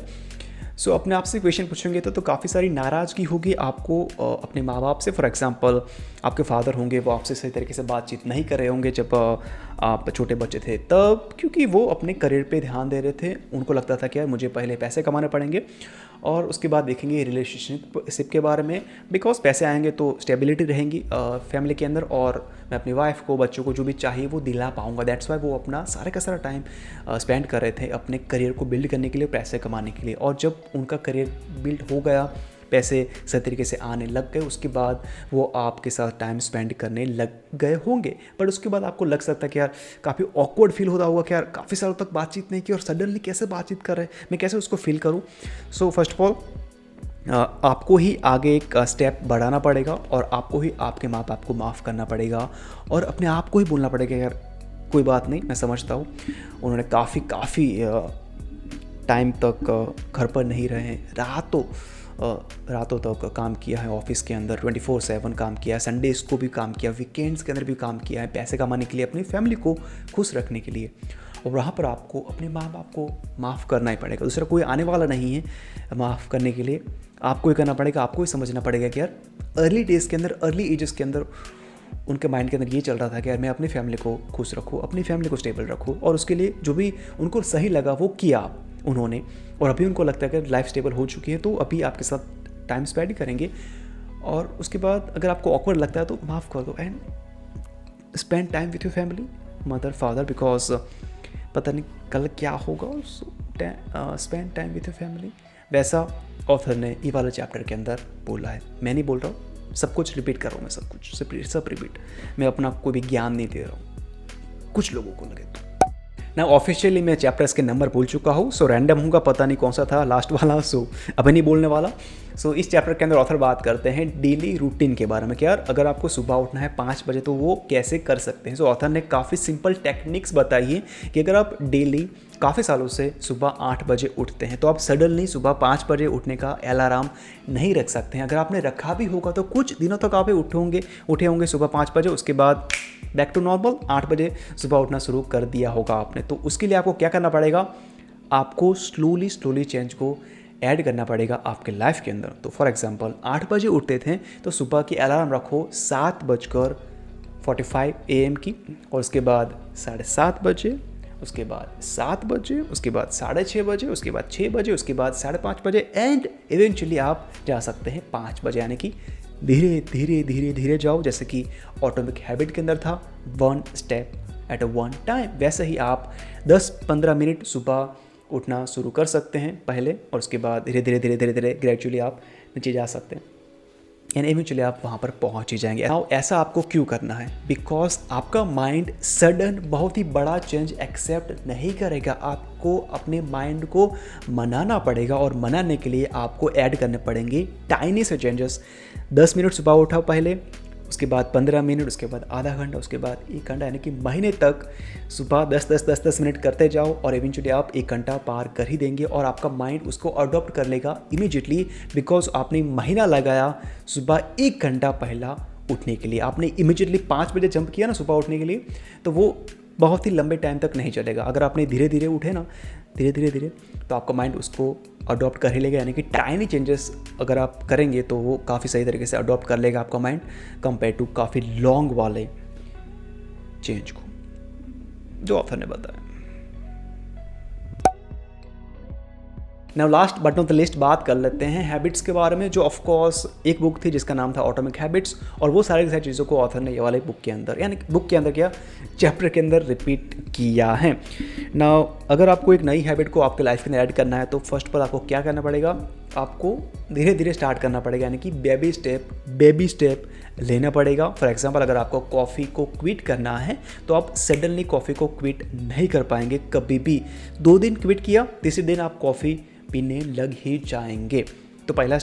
सो अपने आप से क्वेश्चन पूछेंगे तो काफ़ी सारी नाराज़गी होगी आपको अपने माँ बाप से। फॉर एग्जांपल आपके फादर होंगे, वो आपसे सही तरीके से बातचीत नहीं कर रहे होंगे जब आप छोटे बच्चे थे तब, क्योंकि वो अपने करियर पे ध्यान दे रहे थे। उनको लगता था कि यार मुझे पहले पैसे कमाने पड़ेंगे और उसके बाद देखेंगे रिलेशनशिप के बारे में, बिकॉज पैसे आएंगे तो स्टेबिलिटी रहेंगी फैमिली के अंदर, और मैं अपनी वाइफ को, बच्चों को जो भी चाहिए वो दिला पाऊंगा। दैट्स वाई वो अपना सारे का सारा टाइम स्पेंड कर रहे थे अपने करियर को बिल्ड करने के लिए, पैसे कमाने के लिए। और जब उनका करियर बिल्ड हो गया, पैसे सही तरीके से आने लग गए, उसके बाद वो आपके साथ टाइम स्पेंड करने लग गए होंगे। बट उसके बाद आपको लग सकता है कि यार काफ़ी ऑकवर्ड फील होता होगा कि यार काफ़ी सालों तक बातचीत नहीं की और सडनली कैसे बातचीत कर रहे हैं, मैं कैसे उसको फील करूँ। सो फर्स्ट ऑफ ऑल आपको ही आगे एक स्टेप बढ़ाना पड़ेगा, और आपको ही आपके माँ बाप को माफ़ करना पड़ेगा, और अपने आप को ही बोलना पड़ेगा यार कोई बात नहीं, मैं समझता हूँ उन्होंने काफ़ी टाइम तक घर पर नहीं रहे हैं, रातों तक काम किया है ऑफिस के अंदर, 24/7 काम किया है, संडेज को भी काम किया, वीकेंड्स के अंदर भी काम किया है, पैसे कमाने के लिए, अपनी फैमिली को खुश रखने के लिए। और वहाँ पर आपको अपने माँ बाप को माफ़ करना ही पड़ेगा, दूसरा कोई आने वाला नहीं है माफ़ करने के लिए। आपको ही करना पड़ेगा, आपको ही समझना पड़ेगा कि यार अर्ली डेज़ के अंदर, अर्ली एजेस के अंदर उनके माइंड के अंदर ये चल रहा था कि यार मैं अपनी फैमिली को खुश रखूँ, अपनी फैमिली को स्टेबल रखूँ, और उसके लिए जो भी उनको सही लगा वो किया उन्होंने। और अभी उनको लगता है कि लाइफ स्टेबल हो चुकी है तो अभी आपके साथ टाइम स्पेंड करेंगे। और उसके बाद अगर आपको ऑकवर्ड लगता है तो माफ़ कर दो, and spend time with your family, mother father, because पता नहीं कल क्या होगा। Spend time with your family, वैसा ऑथर ने ये वाले चैप्टर के अंदर बोला है। मैं नहीं बोल रहा हूँ, सब कुछ रिपीट कर रहा हूँ मैं, सब रिपीट, मैं अपना कोई भी ज्ञान नहीं दे रहा हूँ, कुछ लोगों को लगे तो। ना ऑफिशियली मैं चैप्टर्स के नंबर बोल चुका हूँ, सो रैंडम होगा, पता नहीं कौन सा था लास्ट वाला, सो अभी नहीं बोलने वाला। सो इस चैप्टर के अंदर ऑथर बात करते हैं डेली रूटीन के बारे में कि यार अगर आपको सुबह उठना है 5 बजे तो वो कैसे कर सकते हैं। सो ऑथर ने काफ़ी सिंपल टेक्निक्स बताई है कि अगर आप डेली काफ़ी सालों से सुबह 8 बजे उठते हैं तो आप सडनली सुबह 5 बजे उठने का अलार्म नहीं रख सकते हैं। अगर आपने रखा भी होगा तो कुछ दिनों तक आप उठे होंगे सुबह 5 बजे, उसके बाद बैक टू नॉर्मल 8 बजे सुबह उठना शुरू कर दिया होगा आपने। तो उसके लिए आपको क्या करना पड़ेगा, आपको स्लोली चेंज को ऐड करना पड़ेगा आपके लाइफ के अंदर। तो फॉर एग्जांपल 8 बजे उठते थे तो सुबह की अलार्म रखो 7:45 AM की, और उसके बाद 7:30 बजे, उसके बाद 7 बजे, उसके बाद 6:30 बजे, उसके बाद 6 बजे, उसके बाद 5:30 बजे, एंड इवेंचुअली आप जा सकते हैं 5 बजे, यानी कि धीरे जाओ। जैसे कि ऑटोमिक हैबिट के अंदर था 1 स्टेप एट अ 1 टाइम, वैसे ही आप 10-15 मिनट सुबह उठना शुरू कर सकते हैं पहले, और उसके बाद धीरे ग्रेजुअली आप नीचे जा सकते हैं, एंड इवेंचुअली आप वहाँ पर पहुँच ही जाएंगे। नाउ ऐसा आपको क्यों करना है, बिकॉज आपका माइंड सडन बहुत ही बड़ा चेंज एक्सेप्ट नहीं करेगा। आपको अपने माइंड को मनाना पड़ेगा, और मनाने के लिए आपको ऐड करने पड़ेंगे टाइनी से चेंजेस। 10 मिनट सुबह उठाओ पहले, उसके बाद 15 मिनट, उसके बाद आधा घंटा, उसके बाद 1 घंटा, यानी कि महीने तक सुबह 10 मिनट करते जाओ, और इवेंचुअली आप 1 घंटा पार कर ही देंगे, और आपका माइंड उसको अडॉप्ट कर लेगा इमीडिएटली, बिकॉज आपने महीना लगाया सुबह 1 घंटा पहला उठने के लिए। आपने इमीडिएटली 5 बजे जंप किया ना सुबह उठने के लिए, तो वो बहुत ही लंबे टाइम तक नहीं चलेगा। अगर आपने धीरे उठे ना, धीरे तो आपका माइंड उसको अडॉप्ट कर ही लेगा, यानी कि टाइनी चेंजेस अगर आप करेंगे तो वो काफ़ी सही तरीके से अडॉप्ट कर लेगा आपका माइंड, कंपेयर टू काफ़ी लॉन्ग वाले चेंज को जो ऑथर ने बताया। Now last but not the list बात कर लेते हैं हैबिट्स के बारे में, जो ऑफ कोर्स एक बुक थी जिसका नाम था ऑटोमिक हैबिट्स, और वो सारी की सारी चीज़ों को ऑथर ने ये वाले बुक के अंदर, यानी बुक के अंदर क्या चैप्टर के अंदर रिपीट किया है। नाउ अगर आपको एक नई हैबिट को आपके लाइफ के अंदर ऐड करना है तो फर्स्ट पर आपको क्या करना पड़ेगा, आपको धीरे धीरे स्टार्ट करना पड़ेगा, यानी कि बेबी स्टेप लेना पड़ेगा। फॉर एग्जांपल अगर आपको कॉफ़ी को क्विट करना है तो आप सडनली कॉफ़ी को क्विट नहीं कर पाएंगे कभी भी। 2 दिन क्विट किया, तीसरे दिन आप कॉफ़ी पीने लग ही जाएंगे। तो पहला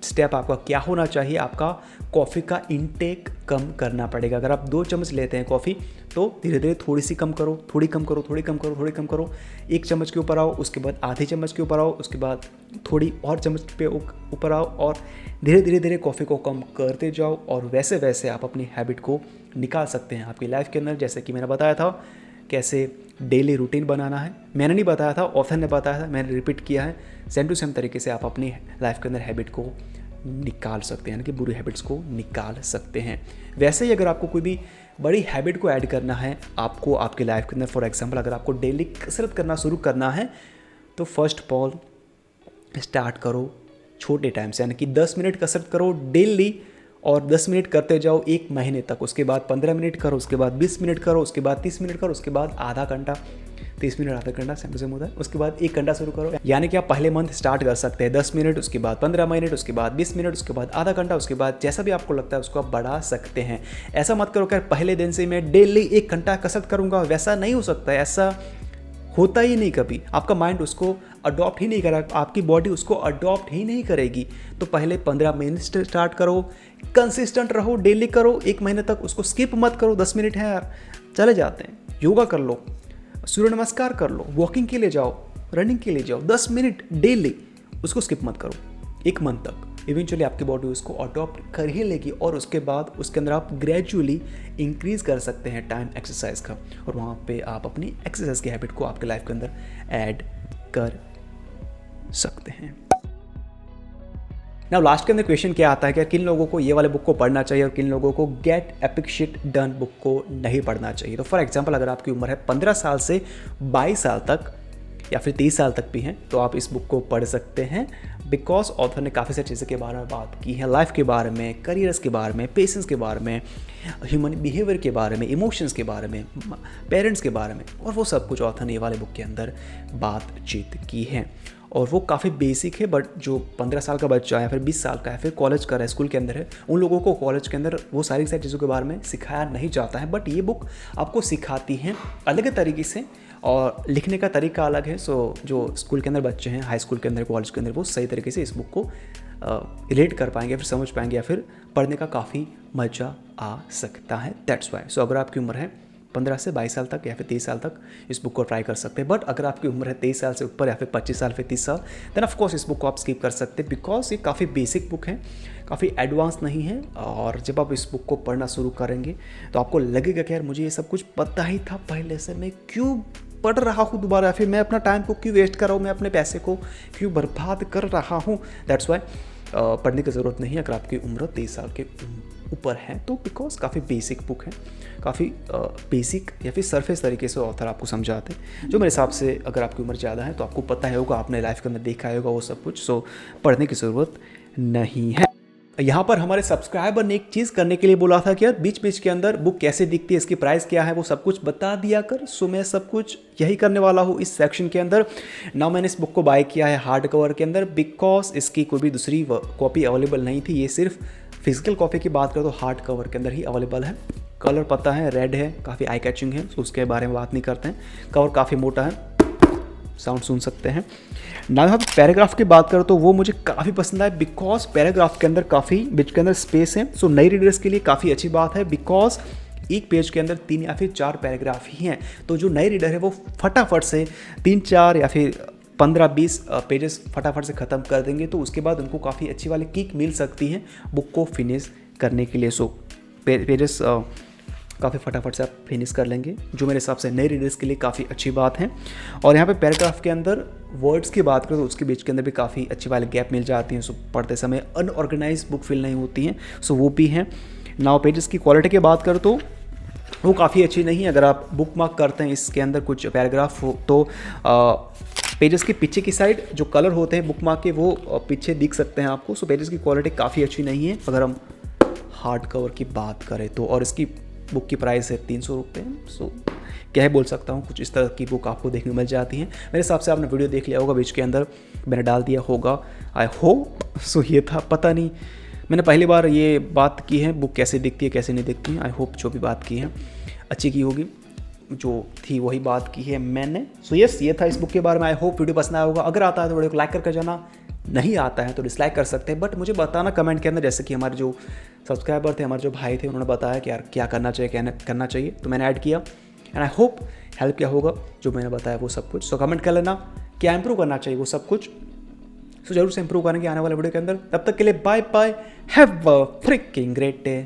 स्टेप आपका क्या होना चाहिए, आपका कॉफ़ी का इंटेक कम करना पड़ेगा। अगर आप 2 चम्मच लेते हैं कॉफ़ी तो धीरे धीरे थोड़ी सी कम करो, थोड़ी कम करो, थोड़ी कम करो, थोड़ी कम करो। 1 चम्मच के ऊपर आओ, उसके बाद आधे चम्मच के ऊपर आओ, उसके बाद थोड़ी और चम्मच पे ऊपर आओ, और धीरे धीरे कॉफ़ी को कम करते जाओ। और वैसे वैसे आप अपनी हैबिट को निकाल सकते हैं आपकी लाइफ के अंदर। जैसे कि मैंने बताया था कैसे डेली रूटीन बनाना है, मैंने नहीं बताया था, ऑथर ने बताया था, मैंने रिपीट किया है। सेम टू सेम तरीके से आप अपनी लाइफ के अंदर हैबिट को निकाल सकते हैं, यानी कि बुरी हैबिट्स को निकाल सकते हैं। वैसे ही अगर आपको कोई भी बड़ी हैबिट को ऐड करना है आपको आपकी लाइफ के अंदर, फॉर एग्जांपल अगर आपको डेली कसरत करना शुरू करना है तो फर्स्ट ऑफ ऑल स्टार्ट करो छोटे टाइम से, यानी कि 10 मिनट कसरत करो डेली, और 10 मिनट करते जाओ 1 महीने तक। उसके बाद 15 मिनट करो, उसके बाद 20 मिनट करो, उसके बाद 30 मिनट करो, उसके बाद आधा घंटा, 30 मिनट आधा घंटा सेम होता है, उसके बाद 1 घंटा शुरू करो। यानी कि आप पहले मंथ स्टार्ट कर सकते हैं 10 मिनट, उसके बाद 15 मिनट, उसके बाद 20 मिनट, उसके बाद आधा घंटा, उसके बाद जैसा भी आपको लगता है उसको आप बढ़ा सकते हैं। ऐसा मत करो कि पहले दिन से मैं डेली 1 घंटा कसरत करूँगा, वैसा नहीं हो सकता है, ऐसा होता ही नहीं कभी। आपका माइंड उसको अडॉप्ट ही नहीं करेगा, आपकी बॉडी उसको अडॉप्ट ही नहीं करेगी। तो पहले 15 मिनट स्टार्ट करो, कंसिस्टेंट रहो, डेली करो 1 महीने तक, उसको स्किप मत करो। 10 मिनट है यार, चले जाते हैं। योगा कर लो, सूर्य नमस्कार कर लो, वॉकिंग के लिए जाओ, रनिंग के लिए जाओ, 10 मिनट डेली, उसको स्किप मत करो 1 मंथ तक। इवेंचुअली आपकी बॉडी उसको अडॉप्ट कर ही लेगी, और उसके बाद उसके अंदर आप ग्रेजुअली इंक्रीज कर सकते हैं टाइम एक्सरसाइज का, और वहाँ पे आप अपनी एक्सरसाइज की हैबिट को आपके लाइफ के अंदर ऐड कर सकते हैं। नाउ लास्ट के अंदर क्वेश्चन क्या आता है कि किन लोगों को ये वाले बुक को पढ़ना चाहिए और किन लोगों को gate epic shit done book को नहीं पढ़ना चाहिए। तो फॉर एग्जांपल अगर आपकी उम्र है 15 साल से 22 साल तक या फिर 30 साल तक भी हैं तो आप इस बुक को पढ़ सकते हैं, बिकॉज ऑथर ने काफ़ी सारी चीज़ों के बारे में बात की है, लाइफ के बारे में, करियर्स के बारे में, पेशेंस के बारे में, ह्यूमन बिहेवियर के बारे में, इमोशंस के बारे में, पेरेंट्स के बारे में, और वो सब कुछ ऑथर ने ये वाले बुक के अंदर बातचीत की है। और वो काफ़ी बेसिक है, बट जो 15 साल का बच्चा है या फिर 20 साल का है, फिर कॉलेज कर रहा है, स्कूल के अंदर है, उन लोगों को कॉलेज के अंदर वो सारी चीज़ों के बारे में सिखाया नहीं जाता है। बट ये बुक आपको सिखाती हैं अलग तरीके से, और लिखने का तरीका अलग है। सो जो स्कूल के अंदर बच्चे हैं, हाई स्कूल के अंदर, कॉलेज के अंदर, वो सही तरीके से इस बुक को रिलेट कर पाएंगे, फिर समझ पाएंगे, या फिर पढ़ने का काफ़ी मज़ा आ सकता है। That's why. सो अगर आपकी उम्र है 15 से 22 साल तक या फिर 30 साल तक इस बुक को ट्राई कर सकते हैं। बट अगर आपकी उम्र है 23 साल से ऊपर या फिर 25 साल, फिर 30 साल, देन ऑफ कोर्स इस बुक को आप स्किप कर सकते हैं, बिकॉज ये काफ़ी बेसिक बुक है, काफ़ी एडवांस नहीं है। और जब आप इस बुक को पढ़ना शुरू करेंगे तो आपको लगेगा कि यार मुझे ये सब कुछ पता ही था पहले से, मैं क्यों पढ़ रहा हूँ दोबारा, फिर मैं अपना टाइम को क्यों वेस्ट कर रहा हूँ, मैं अपने पैसे को क्यों बर्बाद कर रहा हूँ। दैट्स वाई पढ़ने की ज़रूरत नहीं है अगर आपकी उम्र 23 साल के ऊपर है तो, बिकॉज काफ़ी बेसिक बुक है, काफ़ी बेसिक या फिर सरफेस तरीके से ऑथर आपको समझाते हैं, जो मेरे हिसाब से अगर आपकी उम्र ज़्यादा है तो आपको पता है होगा, आपने लाइफ के अंदर देखा होगा वो सब कुछ। सो पढ़ने की ज़रूरत नहीं है। यहाँ पर हमारे सब्सक्राइबर ने एक चीज़ करने के लिए बोला था कि यार बीच बीच के अंदर बुक कैसे दिखती है, इसकी प्राइस क्या है, वो सब कुछ बता दिया कर। सो मैं सब कुछ यही करने वाला हूँ इस सेक्शन के अंदर। ना मैंने इस बुक को बाय किया है हार्ड कवर के अंदर, बिकॉज इसकी कोई भी दूसरी कॉपी अवेलेबल नहीं थी। ये सिर्फ फिजिकल कॉपी की बात करो तो हार्ड कवर के अंदर ही अवेलेबल है। कलर पता है, रेड है, काफ़ी आई कैचिंग है, तो उसके बारे में बात नहीं करते हैं। कवर काफ़ी मोटा है, साउंड सुन सकते हैं ना। हम पैराग्राफ की बात करो तो वो मुझे काफ़ी पसंद आया, बिकॉज पैराग्राफ के अंदर काफ़ी बीच के अंदर स्पेस है। सो नई रीडर्स के लिए काफ़ी अच्छी बात है, बिकॉज एक पेज के अंदर 3 या फिर 4 पैराग्राफ ही हैं। तो जो नए रीडर है वो फटाफट से 3-4 या फिर 15-20 पेजेस फटाफट से ख़त्म कर देंगे, तो उसके बाद उनको काफ़ी अच्छी वाली किक मिल सकती है बुक को फिनिश करने के लिए। सो पेजेस काफ़ी फटाफट से आप फिनिश कर लेंगे, जो मेरे हिसाब से नए रीडर्स के लिए काफ़ी अच्छी बात है। और यहाँ पे पैराग्राफ के अंदर वर्ड्स की बात करें तो उसके बीच के अंदर भी काफ़ी अच्छी वाले गैप मिल जाती हैं। सो पढ़ते समय अनऑर्गेनाइज बुक फील नहीं होती हैं, सो वो भी हैं। नाउ पेजेस की क्वालिटी की बात करें तो वो काफ़ी अच्छी नहीं है। अगर आप बुक मार्क करते हैं इसके अंदर कुछ पैराग्राफ हो तो पेजेस के पीछे की साइड जो कलर होते हैं बुक मार्क के वो पीछे दिख सकते हैं आपको। सो पेजेस की क्वालिटी काफ़ी अच्छी नहीं है अगर हम हार्ड कवर की बात करें तो। और इसकी बुक की प्राइस है 300 रुपये। सो क्या ही बोल सकता हूँ, कुछ इस तरह की बुक आपको देखने को मिल जाती हैं। मेरे हिसाब से आपने वीडियो देख लिया होगा, बीच के अंदर मैंने डाल दिया होगा, आई होप सो। ये था, पता नहीं मैंने पहली बार ये बात की है बुक कैसे दिखती है कैसे नहीं दिखती है। आई होप जो भी बात की है अच्छी की होगी, जो थी वही बात की है मैंने। सो यस, ये था इस बुक के बारे में। आई होप वीडियो पसंद आया होगा। अगर आता है तो वीडियो को लाइक करके जाना, नहीं आता है तो डिसलाइक कर सकते हैं, बट मुझे बताना कमेंट के अंदर, जैसे कि हमारे जो सब्सक्राइबर थे, हमारे जो भाई थे, उन्होंने बताया कि यार क्या करना चाहिए क्या करना चाहिए, तो मैंने ऐड किया एंड आई होप हेल्प किया होगा जो मैंने बताया वो सब कुछ। सो कमेंट कर लेना क्या इंप्रूव करना चाहिए वो सब कुछ। सो जरूर से इंप्रूव करेंगे आने वाले वीडियो के अंदर। तब तक के लिए bye bye, have a freaking great day.